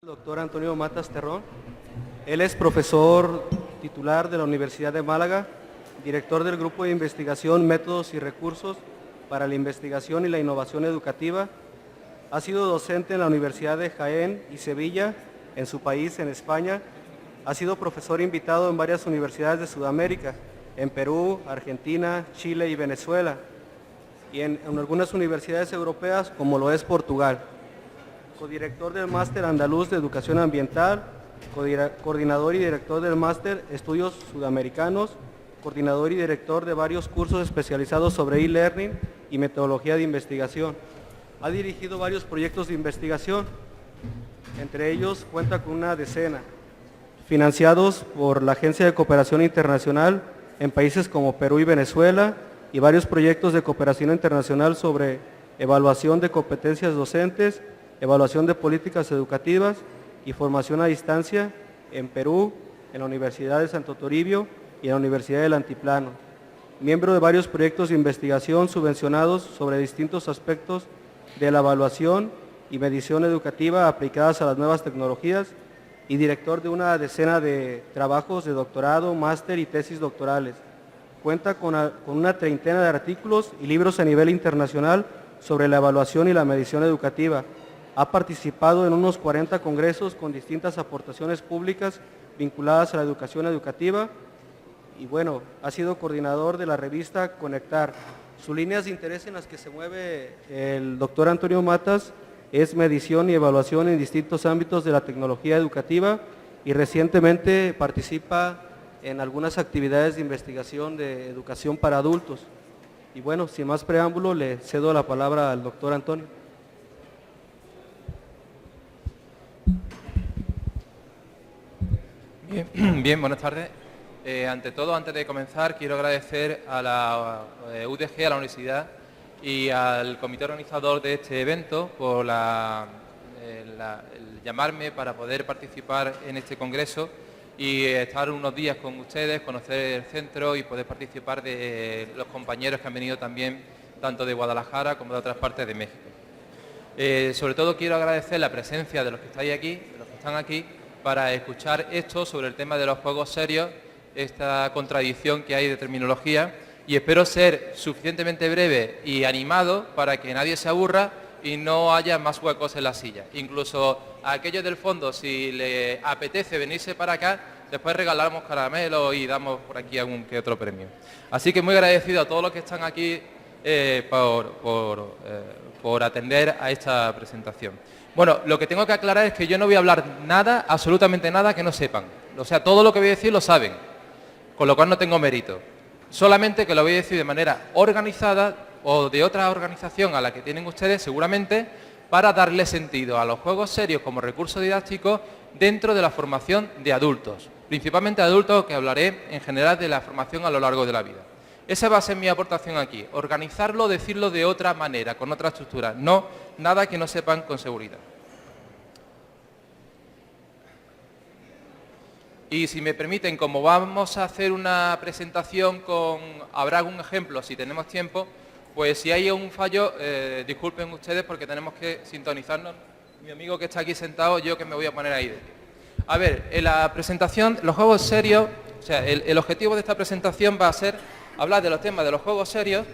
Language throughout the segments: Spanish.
Doctor Antonio Matas Terrón. Él es profesor titular de la Universidad de Málaga, director del Grupo de Investigación, Métodos y Recursos para la Investigación y la Innovación Educativa. Ha sido docente en la Universidad de Jaén y Sevilla, en su país, en España. Ha sido profesor invitado en varias universidades de Sudamérica, en Perú, Argentina, Chile y Venezuela, y en algunas universidades europeas, como lo es Portugal. Codirector del Máster Andaluz de Educación Ambiental, coordinador y director del Máster Estudios Sudamericanos, coordinador y director de varios cursos especializados sobre e-learning y metodología de investigación. Ha dirigido varios proyectos de investigación, entre ellos cuenta con una decena, financiados por la Agencia de Cooperación Internacional en países como Perú y Venezuela, y varios proyectos de cooperación internacional sobre evaluación de competencias docentes, evaluación de políticas educativas y formación a distancia en Perú, en la Universidad de Santo Toribio y en la Universidad del Altiplano. Miembro de varios proyectos de investigación subvencionados sobre distintos aspectos de la evaluación y medición educativa aplicadas a las nuevas tecnologías y director de una decena de trabajos de doctorado, máster y tesis doctorales. Cuenta con una treintena de artículos y libros a nivel internacional sobre la evaluación y la medición educativa. Ha participado en unos 40 congresos con distintas aportaciones públicas vinculadas a la educación educativa y bueno, ha sido coordinador de la revista Conectar. Sus líneas de interés en las que se mueve el doctor Antonio Matas es medición y evaluación en distintos ámbitos de la tecnología educativa y recientemente participa en algunas actividades de investigación de educación para adultos. Y bueno, sin más preámbulo, le cedo la palabra al doctor Antonio. Bien, buenas tardes. Ante todo, antes de comenzar, quiero agradecer a la UDG, a la universidad y al comité organizador de este evento por el llamarme para poder participar en este congreso y estar unos días con ustedes, conocer el centro y poder participar de los compañeros que han venido también, tanto de Guadalajara como de otras partes de México. Sobre todo quiero agradecer la presencia de los que estáis aquí, de los que están aquí, para escuchar esto sobre el tema de los juegos serios, esta contradicción que hay de terminología, y espero ser suficientemente breve y animado para que nadie se aburra y no haya más huecos en la silla. Incluso a aquellos del fondo, si les apetece venirse para acá, después regalamos caramelos y damos por aquí algún que otro premio. Así que muy agradecido a todos los que están aquí por atender a esta presentación. Bueno, lo que tengo que aclarar es que yo no voy a hablar nada, absolutamente nada que no sepan. O sea, todo lo que voy a decir lo saben, con lo cual no tengo mérito. Solamente que lo voy a decir de manera organizada o de otra organización a la que tienen ustedes seguramente, para darle sentido a los juegos serios como recurso didáctico dentro de la formación de adultos. Principalmente adultos, que hablaré en general de la formación a lo largo de la vida. Esa va a ser mi aportación aquí, organizarlo, decirlo de otra manera, con otra estructura, no nada que no sepan con seguridad. Y si me permiten, como vamos a hacer una presentación habrá algún ejemplo si tenemos tiempo, pues si hay un fallo, disculpen ustedes porque tenemos que sintonizarnos. Mi amigo que está aquí sentado, yo que me voy a poner ahí. A ver, en la presentación, los juegos serios, o sea, el objetivo de esta presentación va a ser hablar de los temas de los juegos serios,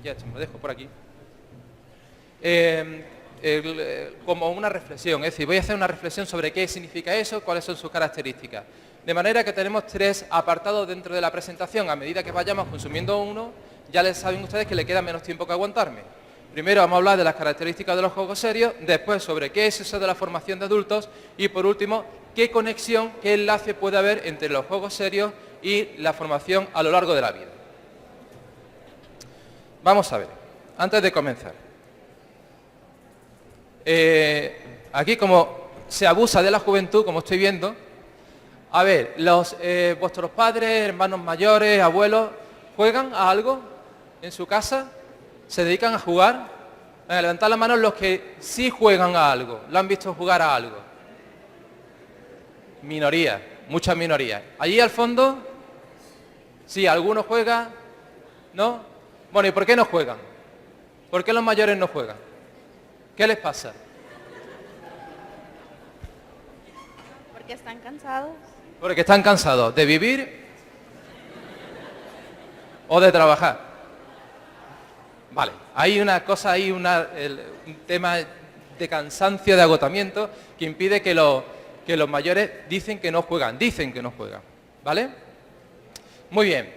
ya esto me lo dejo por aquí, como una reflexión, es decir, voy a hacer una reflexión sobre qué significa eso, cuáles son sus características. De manera que tenemos tres apartados dentro de la presentación. A medida que vayamos consumiendo uno, ya les saben ustedes que le queda menos tiempo que aguantarme. Primero vamos a hablar de las características de los juegos serios, después sobre qué es eso de la formación de adultos y por último, qué conexión, qué enlace puede haber entre los juegos serios y la formación a lo largo de la vida. Vamos a ver, antes de comenzar. Aquí como se abusa de la juventud, como estoy viendo, a ver, vuestros padres, hermanos mayores, abuelos, ¿juegan a algo en su casa? ¿Se dedican a jugar? Levantad la mano los que sí juegan a algo, lo han visto jugar a algo. Minoría, muchas minorías. Allí al fondo, sí, algunos juegan, ¿no? Bueno, ¿y por qué no juegan? ¿Por qué los mayores no juegan? ¿Qué les pasa? Porque están cansados. Porque están cansados de vivir o de trabajar. Vale, hay una cosa, hay un tema de cansancio, de agotamiento, que impide que los mayores dicen que no juegan, ¿vale? Muy bien,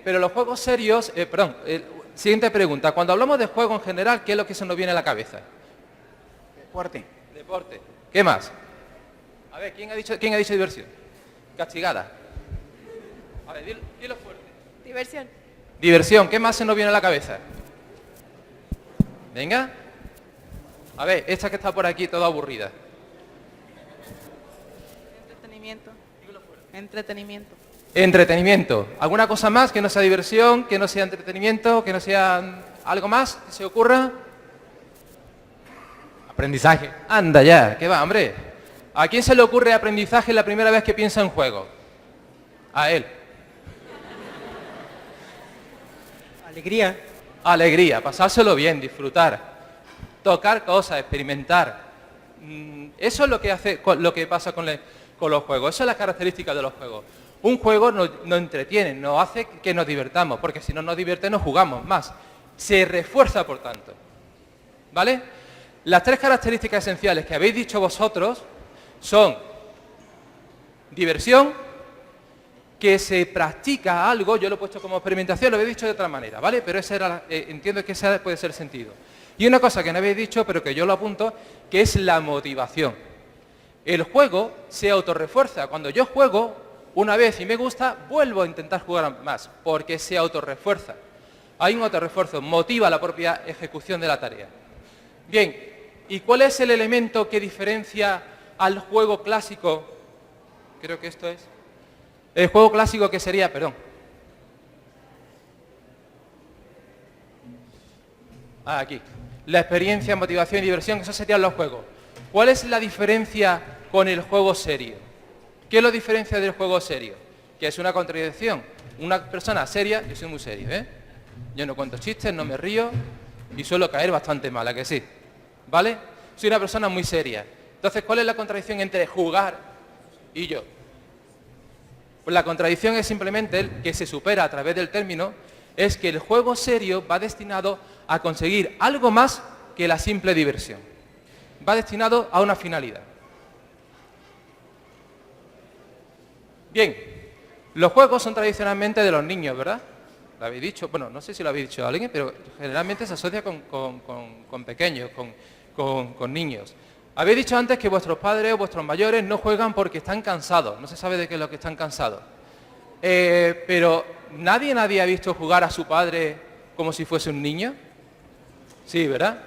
pero los juegos serios, siguiente pregunta, cuando hablamos de juego en general, ¿qué es lo que se nos viene a la cabeza? Deporte. Deporte. ¿Qué más? A ver, ¿quién ha dicho diversión? Castigada. A ver, dilo fuerte. Diversión. Diversión, ¿qué más se nos viene a la cabeza? Venga. A ver, esta que está por aquí toda aburrida. Entretenimiento. Entretenimiento. Entretenimiento. ¿Alguna cosa más que no sea diversión, que no sea entretenimiento, que no sea algo más que se ocurra? Aprendizaje. Anda ya, ¿qué va, hombre? ¿A quién se le ocurre aprendizaje la primera vez que piensa en juego? A él. Alegría. Alegría, pasárselo bien, disfrutar, tocar cosas, experimentar. Eso es lo que pasa con los juegos, eso es la característica de los juegos. Un juego nos entretiene, nos hace que nos divertamos, porque si no nos divierte no jugamos más. Se refuerza, por tanto. ¿Vale? Las tres características esenciales que habéis dicho vosotros son diversión, que se practica algo, yo lo he puesto como experimentación, lo habéis dicho de otra manera, ¿vale? Pero entiendo que ese puede ser el sentido. Y una cosa que no habéis dicho, pero que yo lo apunto, que es la motivación. El juego se autorrefuerza. Cuando yo juego una vez y me gusta, vuelvo a intentar jugar más, porque se autorrefuerza. Hay un autorrefuerzo, motiva la propia ejecución de la tarea. Bien, ¿y cuál es el elemento que diferencia al juego clásico? Creo que esto es. El juego clásico que sería, aquí. La experiencia, motivación y diversión, esos serían los juegos. ¿Cuál es la diferencia con el juego serio? ¿Qué lo diferencia del juego serio? Que es una contradicción. Una persona seria, yo soy muy serio, ¿eh? Yo no cuento chistes, no me río y suelo caer bastante mal, ¿a que sí? ¿Vale? Soy una persona muy seria. Entonces, ¿cuál es la contradicción entre jugar y yo? Pues la contradicción es simplemente el que se supera a través del término, es que el juego serio va destinado a conseguir algo más que la simple diversión. Va destinado a una finalidad. Bien, los juegos son tradicionalmente de los niños, ¿verdad? Lo habéis dicho, bueno, no sé si lo habéis dicho a alguien, pero generalmente se asocia con pequeños, con niños. Habéis dicho antes que vuestros padres o vuestros mayores no juegan porque están cansados. No se sabe de qué es lo que están cansados. Pero nadie ha visto jugar a su padre como si fuese un niño. Sí, ¿verdad?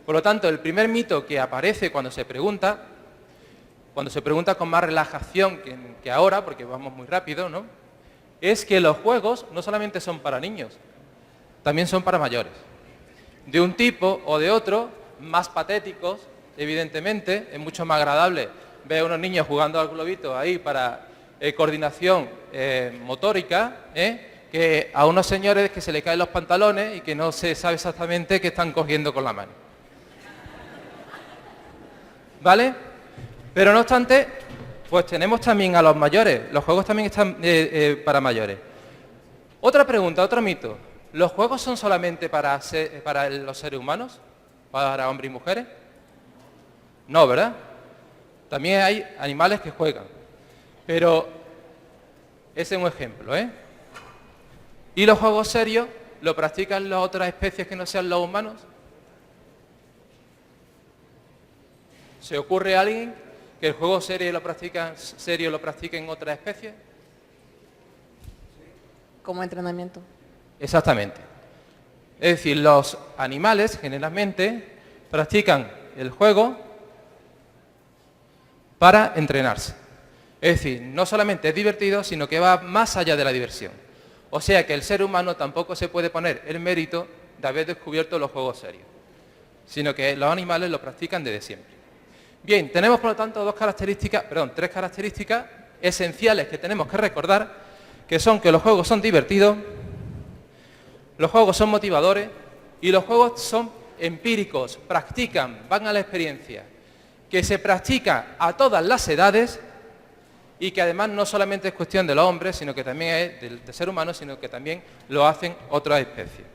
Por lo tanto, el primer mito que aparece cuando se pregunta con más relajación que ahora, porque vamos muy rápido, ¿no? Es que los juegos no solamente son para niños, también son para mayores. De un tipo o de otro, más patéticos, evidentemente, es mucho más agradable ver a unos niños jugando al globito ahí para coordinación motórica, que a unos señores que se les caen los pantalones y que no se sabe exactamente qué están cogiendo con la mano. ¿Vale? Pero no obstante, pues tenemos también a los mayores. Los juegos también están para mayores. Otra pregunta, otro mito. ¿Los juegos son solamente para los seres humanos? ¿Para hombres y mujeres? No, ¿verdad? También hay animales que juegan. Pero ese es un ejemplo, ¿eh? ¿Y los juegos serios lo practican las otras especies que no sean los humanos? ¿Se ocurre a alguien que el juego serio lo practiquen otras especies? Como entrenamiento. Exactamente. Es decir, los animales generalmente practican el juego para entrenarse. Es decir, no solamente es divertido, sino que va más allá de la diversión. O sea que el ser humano tampoco se puede poner el mérito de haber descubierto los juegos serios, sino que los animales lo practican desde siempre. Bien, tenemos por lo tanto tres características esenciales que tenemos que recordar, que son que los juegos son divertidos, los juegos son motivadores y los juegos son empíricos, practican, van a la experiencia, que se practica a todas las edades y que además no solamente es cuestión de los hombres, sino que también es del ser humano, sino que también lo hacen otras especies.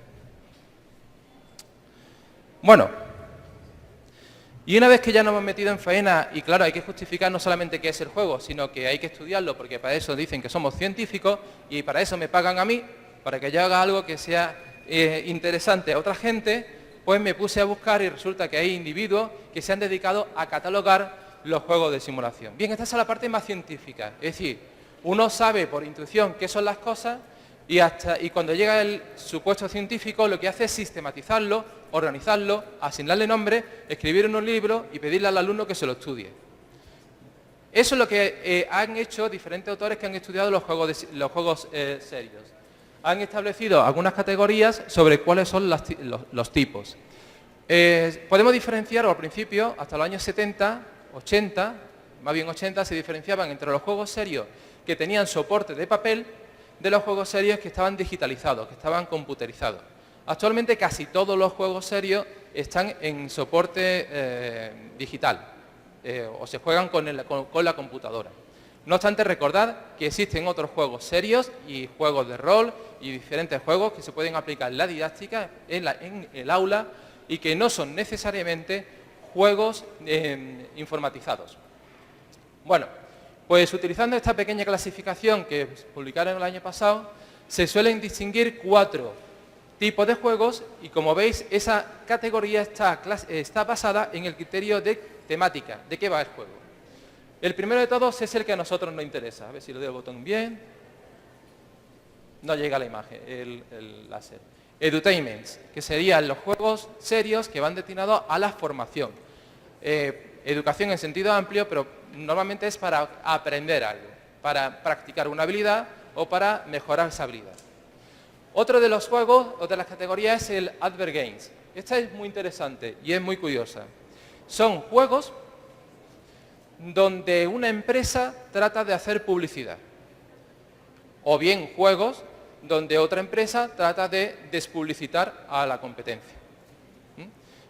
Bueno, y una vez que ya nos hemos metido en faena, y claro, hay que justificar no solamente qué es el juego, sino que hay que estudiarlo, porque para eso dicen que somos científicos, y para eso me pagan a mí, para que yo haga algo que sea interesante a otra gente, pues me puse a buscar y resulta que hay individuos que se han dedicado a catalogar los juegos de simulación. Bien, esta es la parte más científica, es decir, uno sabe por intuición qué son las cosas y cuando llega el supuesto científico lo que hace es sistematizarlo, organizarlo, asignarle nombre, escribir en un libro y pedirle al alumno que se lo estudie. Eso es lo que han hecho diferentes autores que han estudiado los juegos serios. Han establecido algunas categorías sobre cuáles son los tipos. Podemos diferenciar, al principio, hasta los años 70, 80, más bien 80, se diferenciaban entre los juegos serios que tenían soporte de papel de los juegos serios que estaban digitalizados, que estaban computerizados. Actualmente casi todos los juegos serios están en soporte digital o se juegan con la computadora. No obstante, recordad que existen otros juegos serios y juegos de rol y diferentes juegos que se pueden aplicar en la didáctica, en el aula, y que no son necesariamente juegos informatizados. Bueno, pues utilizando esta pequeña clasificación que publicaron el año pasado, se suelen distinguir 4 tipos de juegos y como veis esa categoría está basada en el criterio de temática, de qué va el juego. El primero de todos es el que a nosotros nos interesa. A ver si le doy el botón bien. No llega la imagen, el láser. Edutainments, que serían los juegos serios que van destinados a la formación. Educación en sentido amplio, pero normalmente es para aprender algo, para practicar una habilidad o para mejorar esa habilidad. Otro de los juegos o de las categorías es el Advert Games. Esta es muy interesante y es muy curiosa. Son juegos donde una empresa trata de hacer publicidad. O bien juegos donde otra empresa trata de despublicitar a la competencia.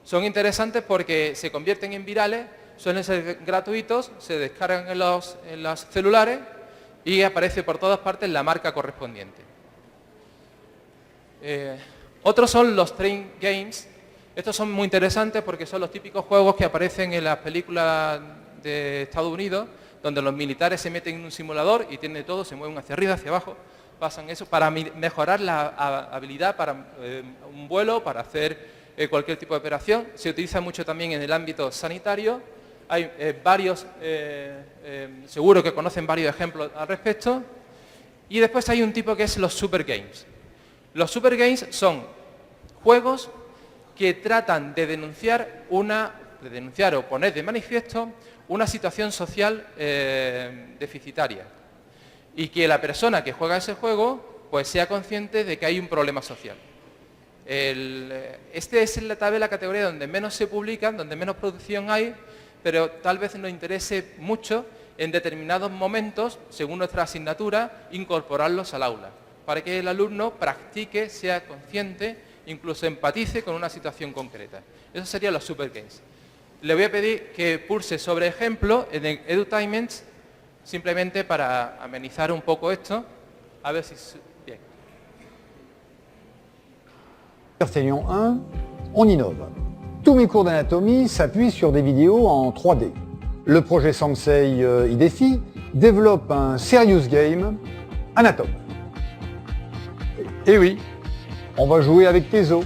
Son interesantes porque se convierten en virales, suelen ser gratuitos, se descargan en los celulares y aparece por todas partes la marca correspondiente. Otros son los Train Games. Estos son muy interesantes porque son los típicos juegos que aparecen en las películas de Estados Unidos, donde los militares se meten en un simulador y tienen todo, se mueven hacia arriba, hacia abajo, pasan eso para mejorar la habilidad para un vuelo, para hacer cualquier tipo de operación. Se utiliza mucho también en el ámbito sanitario. Hay varios, seguro que conocen varios ejemplos al respecto. Y después hay un tipo que es los Super Games. Los Super Games son juegos que tratan de denunciar o poner de manifiesto una situación social deficitaria y que la persona que juega ese juego pues sea consciente de que hay un problema social. Este es tal vez la categoría donde menos se publican, donde menos producción hay, pero tal vez nos interese mucho en determinados momentos, según nuestra asignatura, incorporarlos al aula, para que el alumno practique, sea consciente, incluso empatice con una situación concreta. Eso serían los Super Games. Le voy a pedir que pulse sobre ejemplo en el Edutainments, simplemente para amenizar un poco esto. A ver si... Bien. Enseignant 1, on innove. Tous mes cours d'anatomie s'appuient sur des vidéos en 3D. Le projet Sensei IDEFI développe un serious game Anatome. Et oui, on va jouer avec tes os.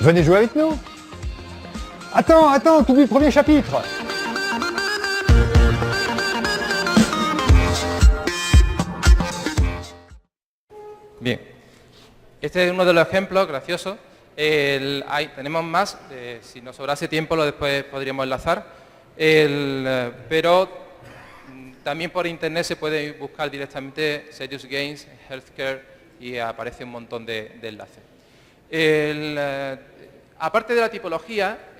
Venez jouer avec nous. Attends, t'oublies le premier chapitre. Bien, este es uno de los ejemplos graciosos. Tenemos más, si nos sobrase tiempo después podríamos enlazar, pero también por internet se puede buscar directamente Serious Games, Healthcare y aparece un montón de enlaces. Aparte de la tipología,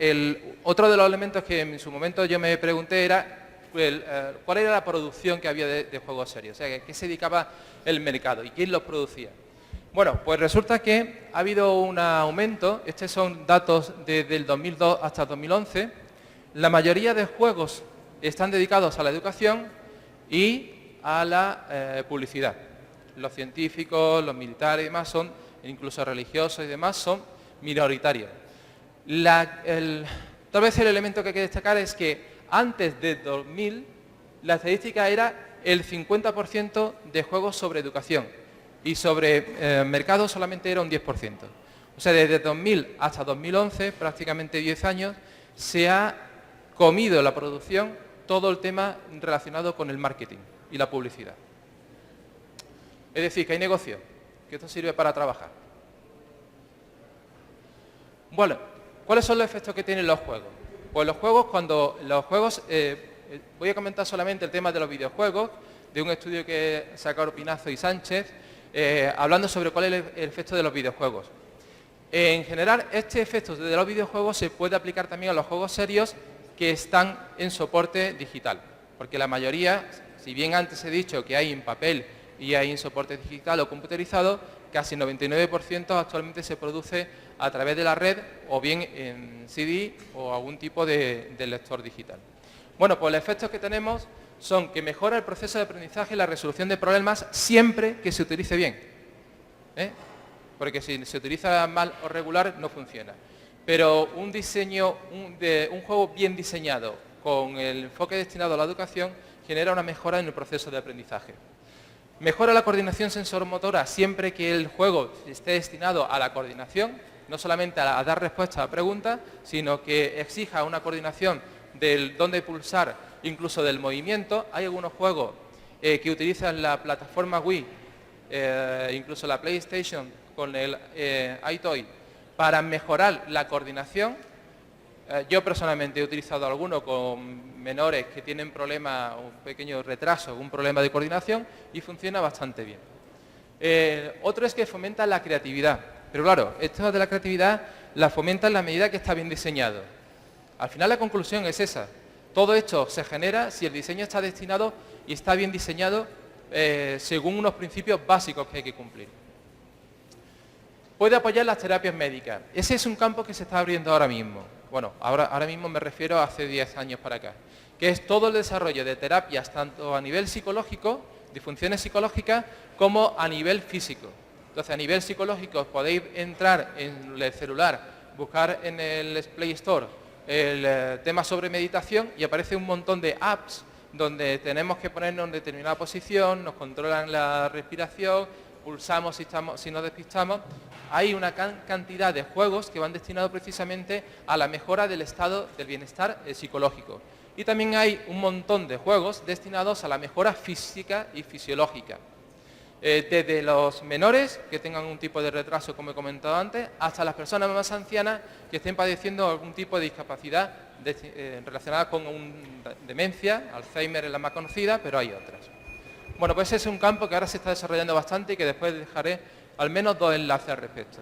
otro de los elementos que en su momento yo me pregunté era cuál era la producción que había de juegos serios, o sea, qué se dedicaba el mercado y quién los producía. Bueno, pues resulta que ha habido un aumento, estos son datos desde el 2002 hasta el 2011, la mayoría de juegos están dedicados a la educación y a la publicidad. Los científicos, los militares y demás son, incluso religiosos y demás, son minoritarios. Tal vez el elemento que hay que destacar es que antes de 2000 la estadística era el 50% de juegos sobre educación y sobre mercado solamente era un 10%. O sea, desde 2000 hasta 2011, prácticamente 10 años, se ha comido la producción todo el tema relacionado con el marketing y la publicidad. Es decir, que hay negocio, que esto sirve para trabajar. Bueno, ¿cuáles son los efectos que tienen los juegos? Pues voy a comentar solamente el tema de los videojuegos, de un estudio que sacaron Pinazo y Sánchez, hablando sobre cuál es el efecto de los videojuegos. En general, este efecto de los videojuegos se puede aplicar también a los juegos serios que están en soporte digital, porque la mayoría, si bien antes he dicho que hay en papel y hay en soporte digital o computerizado, casi 99% actualmente se produce a través de la red o bien en CD o algún tipo de lector digital. Bueno, pues los efectos que tenemos son que mejora el proceso de aprendizaje y la resolución de problemas siempre que se utilice bien. Porque si se utiliza mal o regular no funciona. Pero un juego bien diseñado con el enfoque destinado a la educación genera una mejora en el proceso de aprendizaje. Mejora la coordinación sensoromotora siempre que el juego esté destinado a la coordinación, no solamente a dar respuesta a preguntas, sino que exija una coordinación del dónde pulsar, incluso del movimiento. Hay algunos juegos que utilizan la plataforma Wii, incluso la PlayStation con el iToy, para mejorar la coordinación. Yo personalmente he utilizado alguno con menores que tienen problemas, un pequeño retraso, un problema de coordinación y funciona bastante bien. Otro es que fomenta la creatividad, pero claro, esto de la creatividad la fomenta en la medida que está bien diseñado. Al final la conclusión es esa, todo esto se genera si el diseño está destinado y está bien diseñado según unos principios básicos que hay que cumplir. Puede apoyar las terapias médicas, ese es un campo que se está abriendo ahora mismo. Bueno, ahora mismo me refiero a hace 10 años para acá, que es todo el desarrollo de terapias tanto a nivel psicológico, de funciones psicológicas, como a nivel físico. Entonces, a nivel psicológico podéis entrar en el celular, buscar en el Play Store el tema sobre meditación y aparece un montón de apps donde tenemos que ponernos en determinada posición, nos controlan la respiración, pulsamos si nos despistamos. Hay una cantidad de juegos que van destinados precisamente a la mejora del estado del bienestar psicológico. Y también hay un montón de juegos destinados a la mejora física y fisiológica. Desde los menores que tengan un tipo de retraso, como he comentado antes, hasta las personas más ancianas que estén padeciendo algún tipo de discapacidad relacionada con demencia, Alzheimer es la más conocida, pero hay otras. Bueno, pues ese es un campo que ahora se está desarrollando bastante y que después dejaré al menos 2 enlaces al respecto.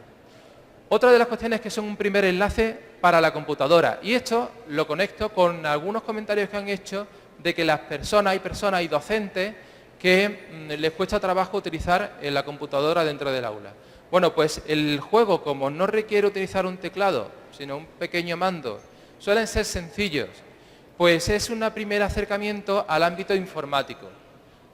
Otra de las cuestiones que son un primer enlace para la computadora, y esto lo conecto con algunos comentarios que han hecho de que hay personas y docentes que les cuesta trabajo utilizar la computadora dentro del aula. Bueno, pues el juego, como no requiere utilizar un teclado, sino un pequeño mando, suelen ser sencillos, pues es un primer acercamiento al ámbito informático.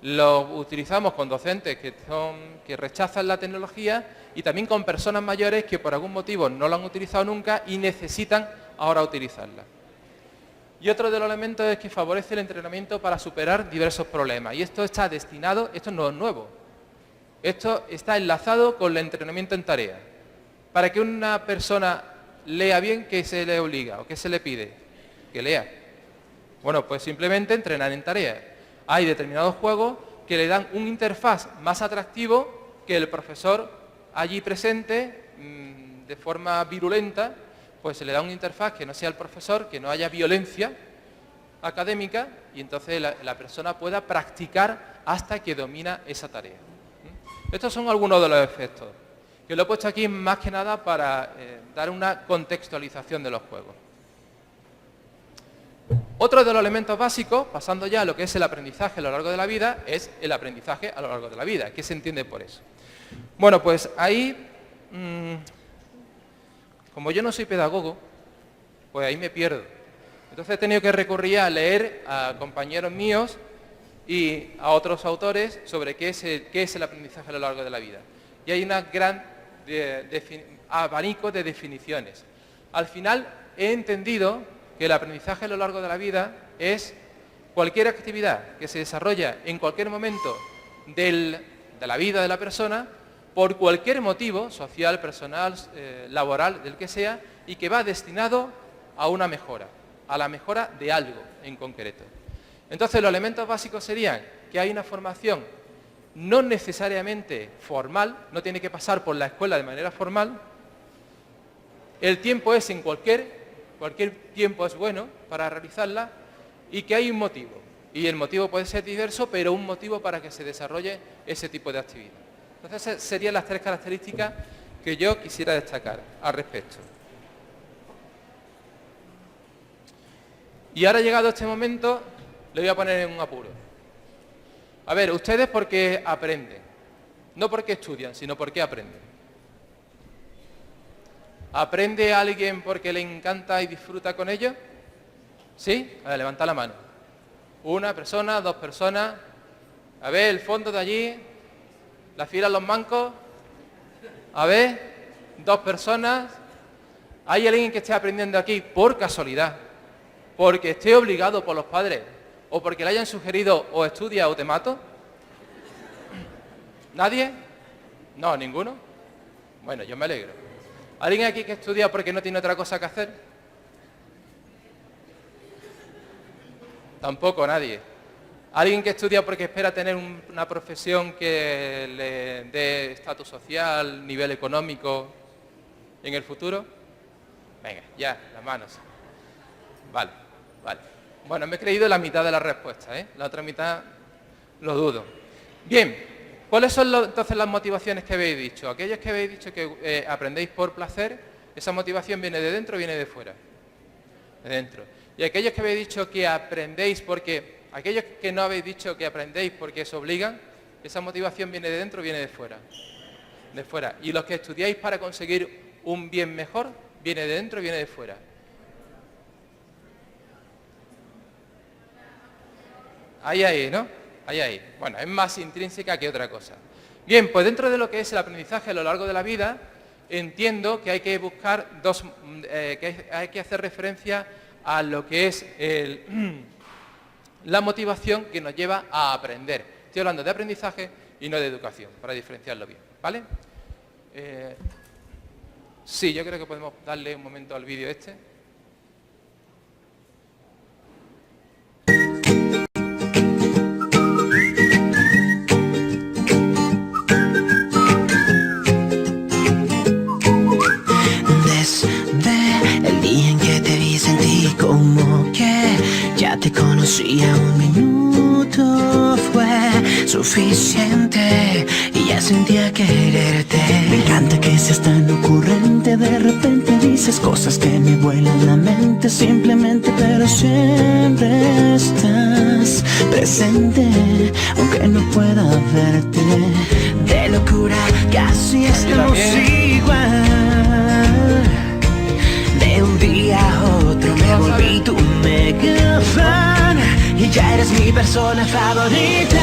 Lo utilizamos con docentes que rechazan la tecnología y también con personas mayores que por algún motivo no lo han utilizado nunca y necesitan ahora utilizarla. Y otro de los elementos es que favorece el entrenamiento para superar diversos problemas. Y esto está destinado, esto no es nuevo, esto está enlazado con el entrenamiento en tarea. Para que una persona lea bien qué se le obliga o qué se le pide, que lea. Bueno, pues simplemente entrenar en tareas. Hay determinados juegos que le dan un interfaz más atractivo que el profesor allí presente, de forma virulenta, pues se le da un interfaz que no sea el profesor, que no haya violencia académica y entonces la persona pueda practicar hasta que domina esa tarea. Estos son algunos de los efectos, que lo he puesto aquí más que nada para dar una contextualización de los juegos. Otro de los elementos básicos, pasando ya a lo que es el aprendizaje a lo largo de la vida, es el aprendizaje a lo largo de la vida. ¿Qué se entiende por eso? Bueno, pues ahí, como yo no soy pedagogo, pues ahí me pierdo. Entonces he tenido que recurrir a leer a compañeros míos y a otros autores sobre qué es el aprendizaje a lo largo de la vida. Y hay una gran abanico de definiciones. Al final he entendido que el aprendizaje a lo largo de la vida es cualquier actividad que se desarrolla en cualquier momento de la vida de la persona por cualquier motivo, social, personal, laboral, del que sea, y que va destinado a una mejora, a la mejora de algo en concreto. Entonces los elementos básicos serían que hay una formación no necesariamente formal, no tiene que pasar por la escuela de manera formal, el tiempo es en cualquier tiempo es bueno para realizarla y que hay un motivo. Y el motivo puede ser diverso, pero un motivo para que se desarrolle ese tipo de actividad. Entonces, esas serían las tres características que yo quisiera destacar al respecto. Y ahora llegado este momento, le voy a poner en un apuro. A ver, ustedes por qué aprenden. No porque estudian, sino porque aprenden. ¿Aprende alguien porque le encanta y disfruta con ello? ¿Sí? A ver, levanta la mano. Una persona, dos personas. A ver, el fondo de allí. La fila los mancos. A ver, dos personas. ¿Hay alguien que esté aprendiendo aquí por casualidad? ¿Porque esté obligado por los padres? ¿O porque le hayan sugerido o estudia o te mato? ¿Nadie? No, ¿ninguno? Bueno, yo me alegro. ¿Alguien aquí que estudia porque no tiene otra cosa que hacer? Tampoco, nadie. ¿Alguien que estudia porque espera tener una profesión que le dé estatus social, nivel económico en el futuro? Venga, ya, las manos. Vale, vale. Bueno, me he creído la mitad de la respuesta, ¿eh? La otra mitad lo dudo. Bien. ¿Cuáles son entonces las motivaciones que habéis dicho? Aquellos que habéis dicho que aprendéis por placer, esa motivación viene de dentro o viene de fuera. De dentro. Y aquellos que habéis dicho que aprendéis porque, aquellos que no habéis dicho que aprendéis porque os obligan, esa motivación viene de dentro o viene de fuera. De fuera. Y los que estudiáis para conseguir un bien mejor, viene de dentro o viene de fuera. Ahí, ¿no? Ahí. Bueno, es más intrínseca que otra cosa. Bien, pues dentro de lo que es el aprendizaje a lo largo de la vida, entiendo que hay que buscar que hay que hacer referencia a lo que es la motivación que nos lleva a aprender. Estoy hablando de aprendizaje y no de educación, para diferenciarlo bien, ¿vale? Sí, yo creo que podemos darle un momento al vídeo este. Como que ya te conocía, un minuto fue suficiente y ya sentía quererte. Me encanta que seas tan ocurrente, de repente dices cosas que me vuelan la mente simplemente, pero siempre estás presente, aunque no pueda verte. De locura casi estamos igual. De un día a otro me volví tu mega fan y ya eres mi persona favorita.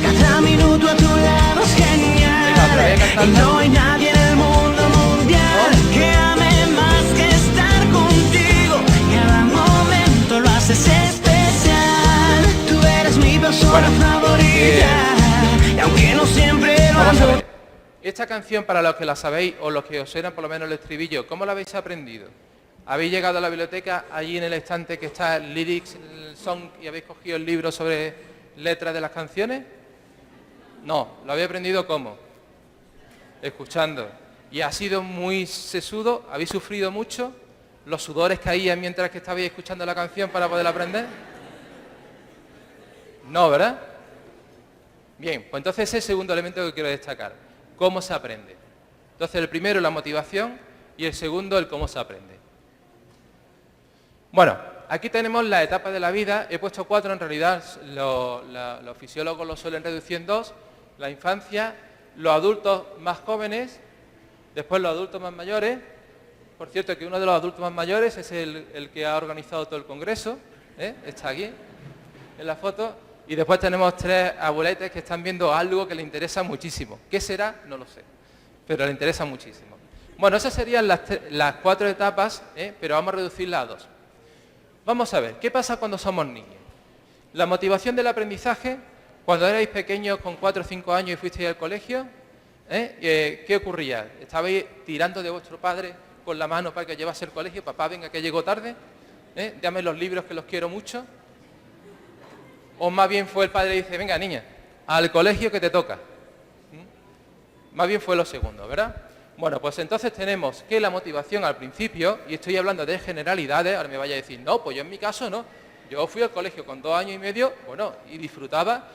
Cada minuto a tu lado es genial y no hay nadie en el mundo mundial que ame más que estar contigo. Cada momento lo haces especial. Tú eres mi persona favorita y aunque no siempre lo hago. esta canción, para los que la sabéis o los que os suena por lo menos el estribillo, ¿cómo la habéis aprendido? ¿Habéis llegado a la biblioteca, allí en el estante que está el Lyrics, el Song, y habéis cogido el libro sobre letras de las canciones? No, ¿lo habéis aprendido cómo? Escuchando. ¿Y ha sido muy sesudo? ¿Habéis sufrido mucho? ¿Los sudores caían mientras que estabais escuchando la canción para poder aprender? No, ¿verdad? Bien, pues entonces ese es el segundo elemento que quiero destacar. ¿Cómo se aprende? Entonces el primero, la motivación, y el segundo, el cómo se aprende. Bueno, aquí tenemos las etapas de la vida. He puesto 4, en realidad los fisiólogos lo suelen reducir en 2. La infancia, los adultos más jóvenes, después los adultos más mayores. Por cierto, que uno de los adultos más mayores es el que ha organizado todo el congreso, está aquí, en la foto. Y después tenemos 3 abueletes que están viendo algo que les interesa muchísimo. ¿Qué será? No lo sé, pero les interesa muchísimo. Bueno, esas serían las 4 etapas, pero vamos a reducirlas a 2. Vamos a ver, ¿qué pasa cuando somos niños? La motivación del aprendizaje, cuando erais pequeños con 4 o 5 años y fuisteis al colegio, ¿qué ocurría? ¿Estabais tirando de vuestro padre con la mano para que llevase al colegio? Papá, venga, que llego tarde, dame los libros que los quiero mucho. O más bien fue el padre y dice, venga niña, al colegio que te toca. Más bien fue lo segundo, ¿verdad? Bueno, pues entonces tenemos que la motivación al principio, y estoy hablando de generalidades, ahora me vaya a decir, no, pues yo en mi caso no. Yo fui al colegio con 2 años y medio, bueno, y disfrutaba,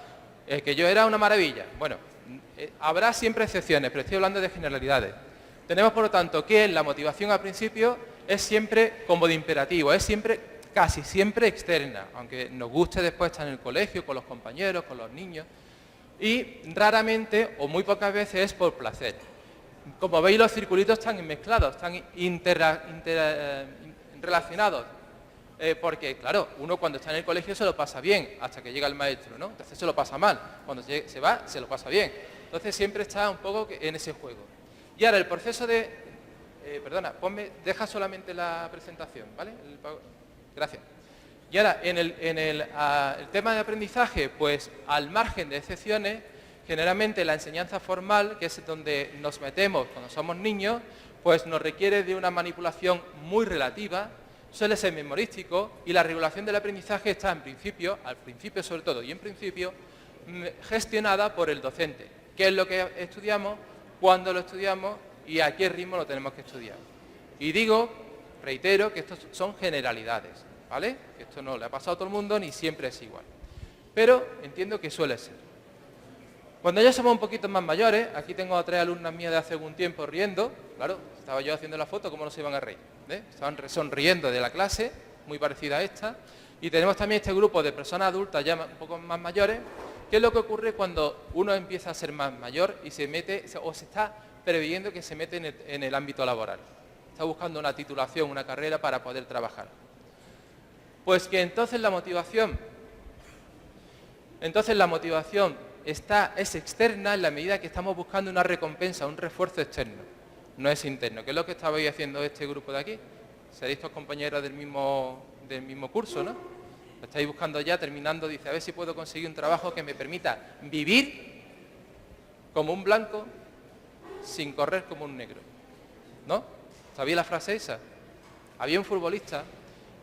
que yo era una maravilla. Bueno, habrá siempre excepciones, pero estoy hablando de generalidades. Tenemos, por lo tanto, que la motivación al principio es siempre como de imperativo, es siempre, casi siempre externa, aunque nos guste después estar en el colegio, con los compañeros, con los niños, y raramente, o muy pocas veces, es por placer. Como veis, los circulitos están mezclados, están relacionados, porque, claro, uno cuando está en el colegio se lo pasa bien, hasta que llega el maestro, ¿no? Entonces se lo pasa mal, cuando se va, se lo pasa bien. Entonces siempre está un poco en ese juego. Y ahora el proceso de... deja solamente la presentación, ¿vale? Gracias. Y ahora, en el tema de aprendizaje, pues al margen de excepciones, generalmente la enseñanza formal, que es donde nos metemos cuando somos niños, pues nos requiere de una manipulación muy relativa, suele ser memorístico, y la regulación del aprendizaje está al principio sobre todo, y en principio, gestionada por el docente. ¿Qué es lo que estudiamos? ¿Cuándo lo estudiamos? ¿Y a qué ritmo lo tenemos que estudiar? Y reitero, que estos son generalidades, ¿vale? Esto no le ha pasado a todo el mundo ni siempre es igual. Pero entiendo que suele ser. Cuando ya somos un poquito más mayores, aquí tengo a 3 alumnas mías de hace algún tiempo riendo, claro, estaba yo haciendo la foto, ¿cómo no se iban a reír? Estaban sonriendo de la clase, muy parecida a esta, y tenemos también este grupo de personas adultas ya un poco más mayores. ¿Qué es lo que ocurre cuando uno empieza a ser más mayor y se mete, o se está previendo que se mete en el ámbito laboral? Está buscando una titulación, una carrera para poder trabajar. Pues que entonces la motivación es externa en la medida que estamos buscando una recompensa, un refuerzo externo, no es interno, que es lo que estabais haciendo este grupo de aquí. Seréis todos compañeros del mismo curso, ¿no? Lo estáis buscando ya, terminando, dice, a ver si puedo conseguir un trabajo que me permita vivir como un blanco sin correr como un negro, ¿no? ¿Sabéis la frase esa? Había un futbolista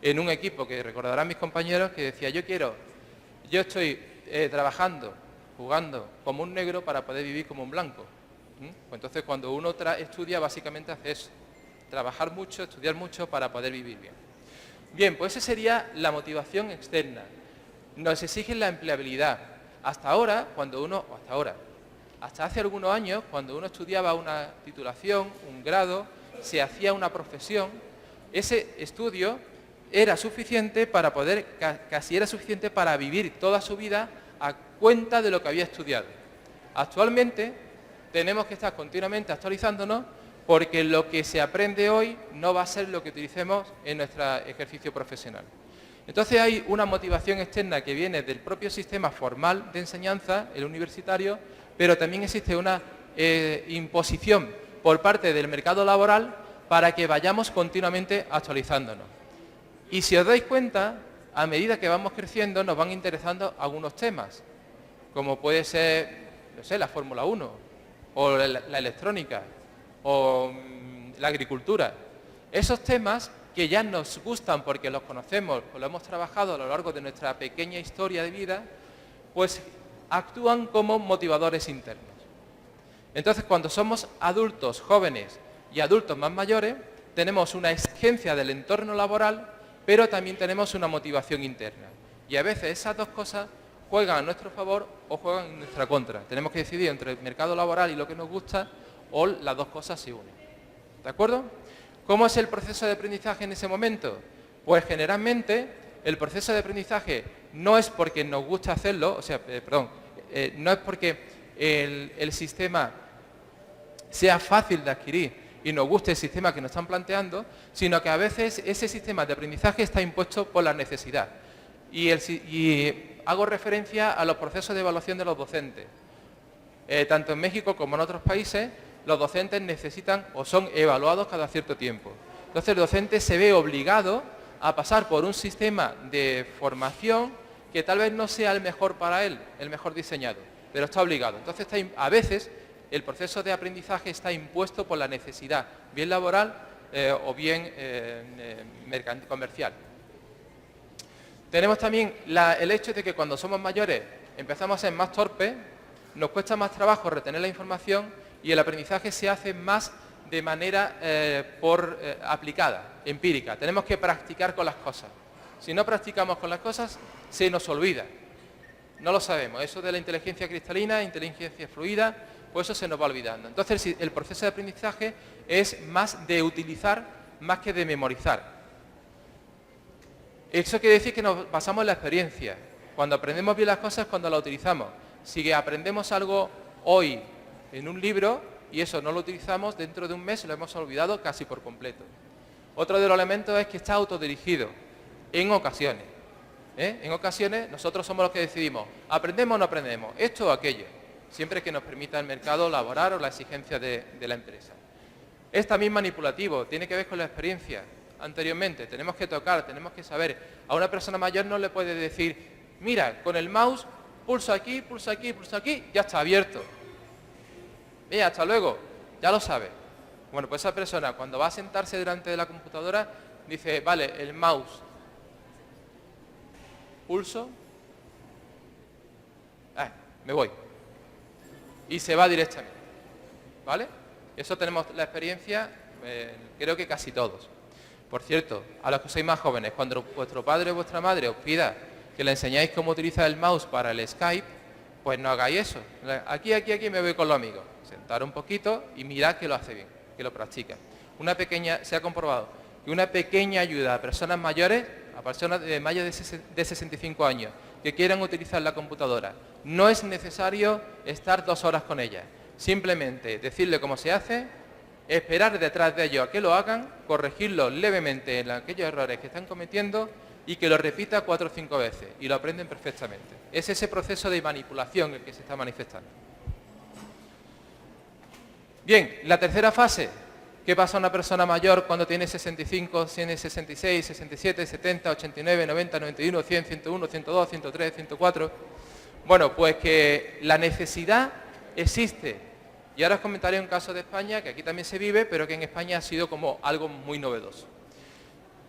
en un equipo que recordarán mis compañeros que decía, yo estoy trabajando, jugando como un negro para poder vivir como un blanco. Pues entonces cuando uno estudia básicamente hace eso, trabajar mucho, estudiar mucho para poder vivir bien. Bien, pues esa sería la motivación externa. Nos exige la empleabilidad. Hasta hace algunos años, cuando uno estudiaba una titulación, un grado, se hacía una profesión, ese estudio era suficiente para casi era suficiente para vivir toda su vida a cuenta de lo que había estudiado. Actualmente tenemos que estar continuamente actualizándonos porque lo que se aprende hoy no va a ser lo que utilicemos en nuestro ejercicio profesional. Entonces hay una motivación externa que viene del propio sistema formal de enseñanza, el universitario, pero también existe una imposición por parte del mercado laboral para que vayamos continuamente actualizándonos. Y si os dais cuenta, a medida que vamos creciendo nos van interesando algunos temas, como puede ser, no sé, la Fórmula 1, o la electrónica, o la agricultura. Esos temas que ya nos gustan porque los conocemos, o los hemos trabajado a lo largo de nuestra pequeña historia de vida, pues actúan como motivadores internos. Entonces, cuando somos adultos jóvenes y adultos más mayores, tenemos una exigencia del entorno laboral, pero también tenemos una motivación interna. Y a veces esas dos cosas juegan a nuestro favor o juegan en nuestra contra. Tenemos que decidir entre el mercado laboral y lo que nos gusta, o las dos cosas se unen. ¿De acuerdo? ¿Cómo es el proceso de aprendizaje en ese momento? Pues generalmente el proceso de aprendizaje no es porque nos gusta hacerlo, no es porque el sistema sea fácil de adquirir y nos guste el sistema que nos están planteando, sino que a veces ese sistema de aprendizaje está impuesto por la necesidad. Y hago referencia a los procesos de evaluación de los docentes. Tanto en México como en otros países, los docentes necesitan o son evaluados cada cierto tiempo. Entonces el docente se ve obligado a pasar por un sistema de formación que tal vez no sea el mejor para él, el mejor diseñado, pero está obligado. Entonces a veces el proceso de aprendizaje está impuesto por la necesidad, bien laboral o bien comercial. Tenemos también el hecho de que cuando somos mayores empezamos a ser más torpes, nos cuesta más trabajo retener la información y el aprendizaje se hace más de manera aplicada, empírica. Tenemos que practicar con las cosas. Si no practicamos con las cosas, se nos olvida. No lo sabemos. Eso de la inteligencia cristalina, inteligencia fluida, pues eso se nos va olvidando. Entonces, el proceso de aprendizaje es más de utilizar más que de memorizar. Eso quiere decir que nos basamos en la experiencia. Cuando aprendemos bien las cosas es cuando las utilizamos. Si aprendemos algo hoy en un libro y eso no lo utilizamos, dentro de un mes lo hemos olvidado casi por completo. Otro de los elementos es que está autodirigido en ocasiones. En ocasiones nosotros somos los que decidimos, ¿aprendemos o no aprendemos? Esto o aquello, siempre que nos permita el mercado laboral o la exigencia de la empresa. Es también manipulativo, tiene que ver con la experiencia. Anteriormente tenemos que tocar, tenemos que saber. A una persona mayor no le puede decir, mira, con el mouse pulsa aquí, pulsa aquí, pulsa aquí, ya está abierto. Mira, hasta luego, ya lo sabe. Bueno, pues esa persona cuando va a sentarse delante de la computadora dice, vale, el mouse, pulso, me voy. Y se va directamente, ¿vale? Eso tenemos la experiencia, creo que casi todos. Por cierto, a los que sois más jóvenes, cuando vuestro padre o vuestra madre os pida que le enseñáis cómo utilizar el mouse para el Skype, pues no hagáis eso. Aquí me voy con los amigos. Sentar un poquito y mirad que lo hace bien, que lo practica. Se ha comprobado que una pequeña ayuda a personas mayores, a personas de mayores de 65 años, que quieran utilizar la computadora, no es necesario estar 2 horas con ellas. Simplemente decirle cómo se hace, esperar detrás de ellos a que lo hagan, corregirlos levemente en aquellos errores que están cometiendo y que lo repita 4 o 5 veces y lo aprenden perfectamente. Es ese proceso de manipulación el que se está manifestando. Bien, la tercera fase. ¿Qué pasa a una persona mayor cuando tiene 65, tiene 66, 67, 70, 89, 90, 91, 100, 101, 102, 103, 104? Bueno, pues que la necesidad existe. Y ahora os comentaré un caso de España, que aquí también se vive, pero que en España ha sido como algo muy novedoso.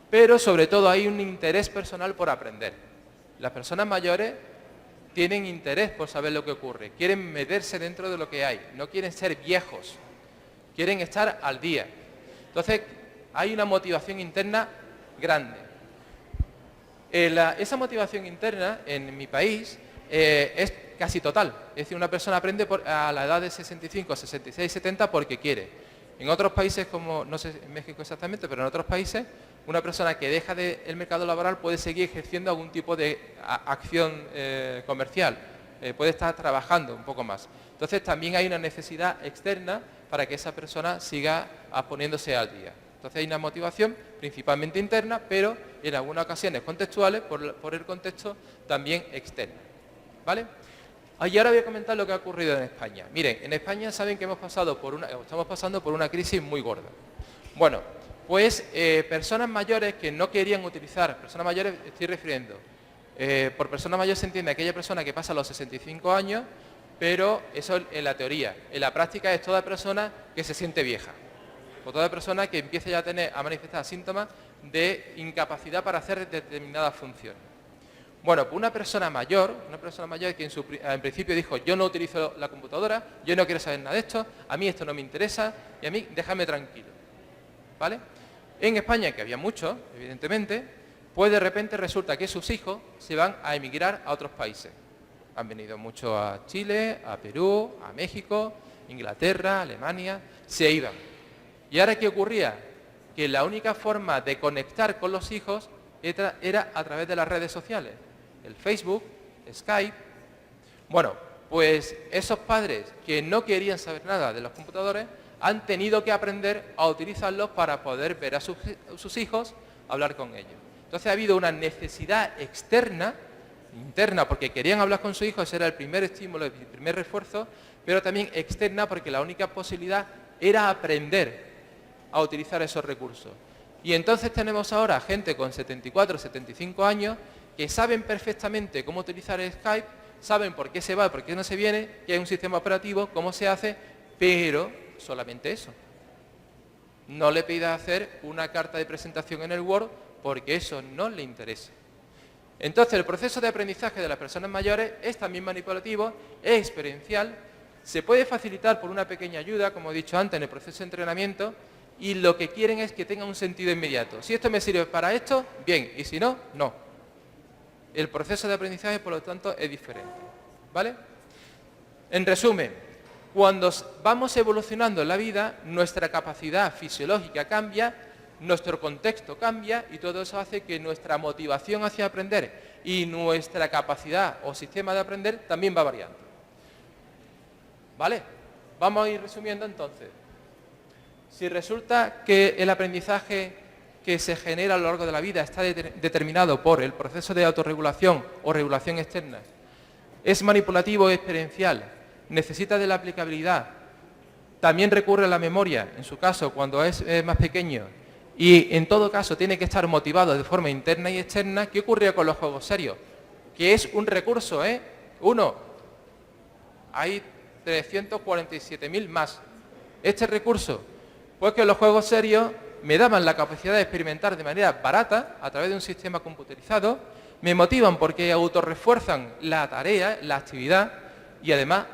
Pero sobre todo hay un interés personal por aprender. Las personas mayores tienen interés por saber lo que ocurre, quieren meterse dentro de lo que hay, no quieren ser viejos, quieren estar al día. Entonces hay una motivación interna grande. Esa motivación interna en mi país es casi total. Es decir, una persona aprende a la edad de 65, 66, 70 porque quiere. En otros países, como no sé en México exactamente, pero en otros países, una persona que deja el mercado laboral puede seguir ejerciendo algún tipo de acción comercial, puede estar trabajando un poco más. Entonces también hay una necesidad externa para que esa persona siga poniéndose al día. Entonces hay una motivación principalmente interna, pero en algunas ocasiones contextuales, por el contexto, también externa. ¿Vale? Y ahora voy a comentar lo que ha ocurrido en España. Miren, en España saben que estamos pasando por una crisis muy gorda. Bueno, pues personas mayores que no querían utilizar, personas mayores estoy refiriendo, por persona mayor se entiende aquella persona que pasa los 65 años pero eso en la teoría. En la práctica es toda persona que se siente vieja, o toda persona que empiece ya a manifestar síntomas de incapacidad para hacer determinadas funciones. Bueno, pues una persona mayor que en principio dijo, yo no utilizo la computadora, yo no quiero saber nada de esto, a mí esto no me interesa y a mí déjame tranquilo, ¿vale? En España, que había muchos, evidentemente, pues de repente resulta que sus hijos se van a emigrar a otros países. Han venido muchos a Chile, a Perú, a México, Inglaterra, Alemania, se iban. ¿Y ahora qué ocurría? Que la única forma de conectar con los hijos era a través de las redes sociales. El Facebook, Skype. Bueno, pues esos padres que no querían saber nada de los computadores han tenido que aprender a utilizarlos para poder ver a sus hijos, hablar con ellos. Entonces ha habido una necesidad externa, interna, porque querían hablar con su hijo, ese era el primer estímulo, el primer refuerzo, pero también externa porque la única posibilidad era aprender a utilizar esos recursos. Y entonces tenemos ahora gente con 74, 75 años que saben perfectamente cómo utilizar Skype, saben por qué se va, por qué no se viene, que hay un sistema operativo, cómo se hace, pero solamente eso. No le pidas hacer una carta de presentación en el Word porque eso no le interesa. Entonces el proceso de aprendizaje de las personas mayores es también manipulativo, es experiencial, se puede facilitar por una pequeña ayuda, como he dicho antes, en el proceso de entrenamiento, y lo que quieren es que tenga un sentido inmediato. Si esto me sirve para esto, bien, y si no, no. El proceso de aprendizaje, por lo tanto, es diferente, ¿vale? En resumen, cuando vamos evolucionando en la vida, nuestra capacidad fisiológica cambia, nuestro contexto cambia y todo eso hace que nuestra motivación hacia aprender y nuestra capacidad o sistema de aprender también va variando. ¿Vale? Vamos a ir resumiendo entonces. Si resulta que el aprendizaje que se genera a lo largo de la vida está determinado por el proceso de autorregulación o regulación externa, es manipulativo, experiencial, necesita de la aplicabilidad, también recurre a la memoria, en su caso cuando es más pequeño, y en todo caso tiene que estar motivado de forma interna y externa, ¿qué ocurre con los juegos serios? Que es un recurso, uno, hay 347.000 más. Este recurso, pues que los juegos serios me daban la capacidad de experimentar de manera barata, a través de un sistema computerizado, me motivan porque autorrefuerzan la tarea, la actividad, y además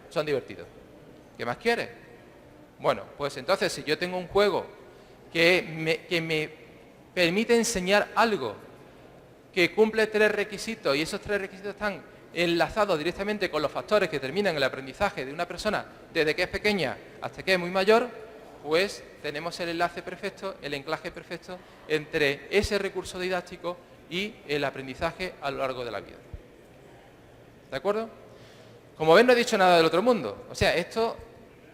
son divertidos. ¿Qué más quieres? Bueno, pues entonces si yo tengo un juego que me permite enseñar algo, que cumple 3 requisitos, y esos 3 requisitos están enlazados directamente con los factores que determinan el aprendizaje de una persona desde que es pequeña hasta que es muy mayor, pues tenemos el enlace perfecto, el enclaje perfecto entre ese recurso didáctico y el aprendizaje a lo largo de la vida. ¿De acuerdo? Como ven, no he dicho nada del otro mundo. O sea, esto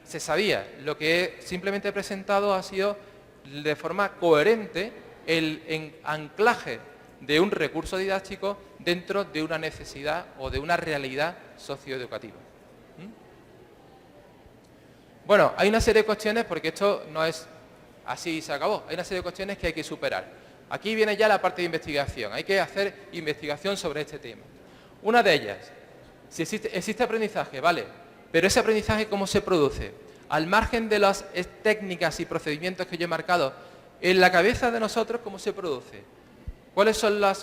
se sabía. Lo que he simplemente presentado ha sido de forma coherente el anclaje de un recurso didáctico dentro de una necesidad o de una realidad socioeducativa. Bueno, hay una serie de cuestiones, porque esto no es así y se acabó, hay una serie de cuestiones que hay que superar. Aquí viene ya la parte de investigación, hay que hacer investigación sobre este tema. Una de ellas, si existe aprendizaje, vale, pero ese aprendizaje ¿cómo se produce? Al margen de las técnicas y procedimientos que yo he marcado, en la cabeza de nosotros ¿cómo se produce? ¿Cuáles son la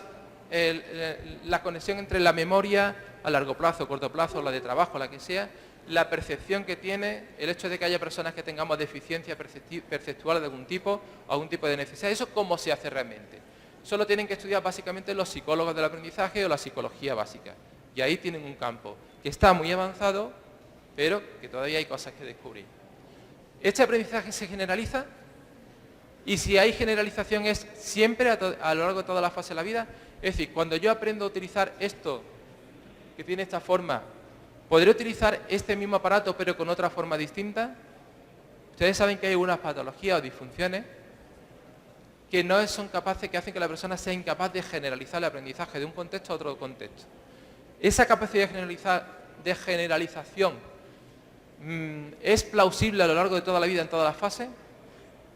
conexión entre la memoria a largo plazo, corto plazo, la de trabajo, la que sea, la percepción que tiene, el hecho de que haya personas que tengamos deficiencia perceptual de algún tipo, o algún tipo de necesidad? ¿Eso cómo se hace realmente? Solo tienen que estudiar básicamente los psicólogos del aprendizaje o la psicología básica. Y ahí tienen un campo que está muy avanzado, pero que todavía hay cosas que descubrir. ¿Este aprendizaje se generaliza? Y si hay generalización, ¿es siempre a lo largo de toda la fase de la vida? Es decir, cuando yo aprendo a utilizar esto, que tiene esta forma, ¿podré utilizar este mismo aparato pero con otra forma distinta? Ustedes saben que hay algunas patologías o disfunciones que no son capaces, que hacen que la persona sea incapaz de generalizar el aprendizaje de un contexto a otro contexto. Esa capacidad de generalización es plausible a lo largo de toda la vida, en todas las fases,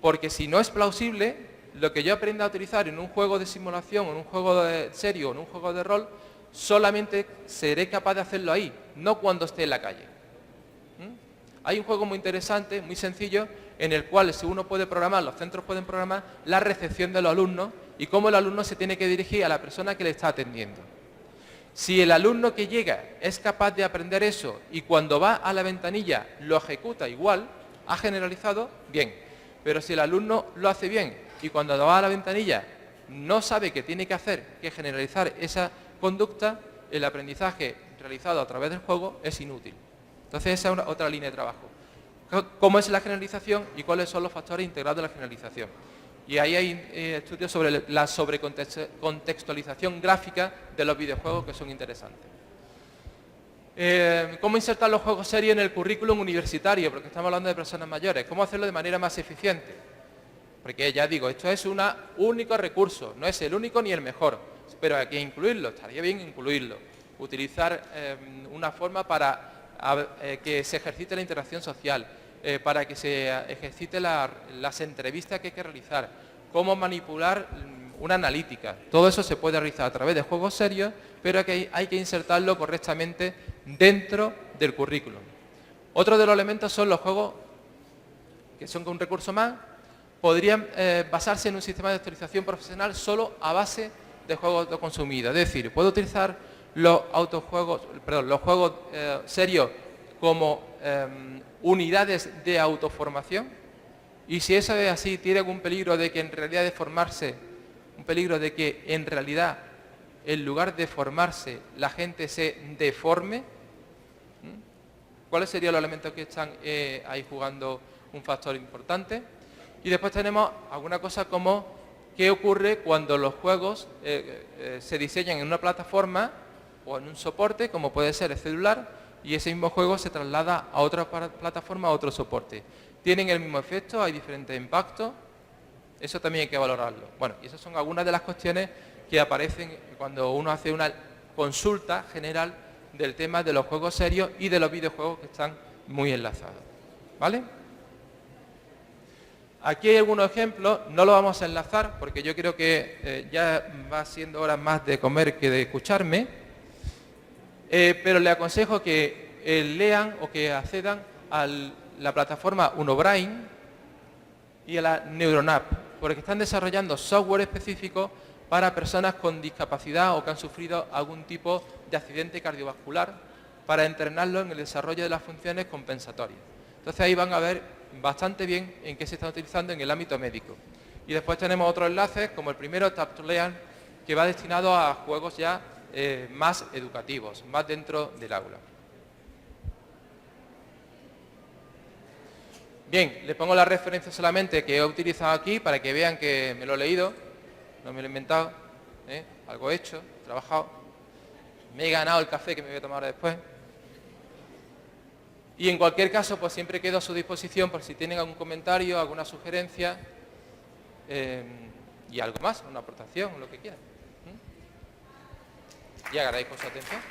porque si no es plausible, lo que yo aprenda a utilizar en un juego de simulación, en un juego serio, en un juego de rol, solamente seré capaz de hacerlo ahí, no cuando esté en la calle. Hay un juego muy interesante, muy sencillo, en el cual si uno puede programar, los centros pueden programar la recepción de los alumnos y cómo el alumno se tiene que dirigir a la persona que le está atendiendo. Si el alumno que llega es capaz de aprender eso y cuando va a la ventanilla lo ejecuta igual, ha generalizado, bien. Pero si el alumno lo hace bien y cuando va a la ventanilla no sabe qué tiene que hacer, que generalizar esa conducta, el aprendizaje realizado a través del juego es inútil. Entonces esa es otra línea de trabajo. ¿Cómo es la generalización y cuáles son los factores integrados de la generalización? Y ahí hay estudios sobre la sobrecontextualización gráfica de los videojuegos que son interesantes. ¿Cómo insertar los juegos serios en el currículum universitario? Porque estamos hablando de personas mayores. ¿Cómo hacerlo de manera más eficiente? Porque ya digo, esto es un único recurso, no es el único ni el mejor, pero hay que incluirlo, estaría bien incluirlo. Utilizar una forma para que se ejercite la interacción social, para que se ejercite las entrevistas que hay que realizar, cómo manipular una analítica. Todo eso se puede realizar a través de juegos serios, pero que hay que insertarlo correctamente dentro del currículum. Otro de los elementos son los juegos, que son un recurso más, podrían basarse en un sistema de actualización profesional solo a base de juegos autoconsumidos. Es decir, puedo utilizar los juegos serios como unidades de autoformación, y si eso es así, tiene algún peligro de que en realidad de formarse, un peligro de que en realidad en lugar de formarse la gente se deforme. ¿Cuáles serían los elementos que están ahí jugando un factor importante? Y después tenemos alguna cosa como qué ocurre cuando los juegos se diseñan en una plataforma o en un soporte, como puede ser el celular, y ese mismo juego se traslada a otra plataforma, a otro soporte. ¿Tienen el mismo efecto? ¿Hay diferentes impactos? Eso también hay que valorarlo. Bueno, y esas son algunas de las cuestiones que aparecen cuando uno hace una consulta general del tema de los juegos serios y de los videojuegos que están muy enlazados. ¿Vale? Aquí hay algunos ejemplos, no los vamos a enlazar porque yo creo que ya va siendo hora más de comer que de escucharme, pero le aconsejo que lean o que accedan a la plataforma Unobrain y a la NeuronApp, porque están desarrollando software específico para personas con discapacidad o que han sufrido algún tipo de accidente cardiovascular para entrenarlo en el desarrollo de las funciones compensatorias. Entonces ahí van a ver bastante bien en qué se están utilizando en el ámbito médico. Y después tenemos otros enlaces, como el primero, Tap to Learn, que va destinado a juegos ya más educativos, más dentro del aula. Bien, les pongo la referencia solamente que he utilizado aquí para que vean que me lo he leído, no me lo he inventado, algo hecho, trabajado. Me he ganado el café que me voy a tomar ahora después. Y en cualquier caso, pues siempre quedo a su disposición por si tienen algún comentario, alguna sugerencia y algo más, una aportación, lo que quieran. Y agradezco su atención.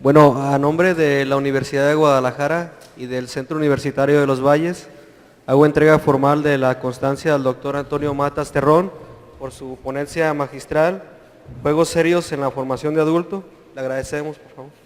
Bueno, a nombre de la Universidad de Guadalajara y del Centro Universitario de los Valles, hago entrega formal de la constancia al doctor Antonio Matas Terrón por su ponencia magistral, Juegos serios en la formación de adulto. Le agradecemos, por favor.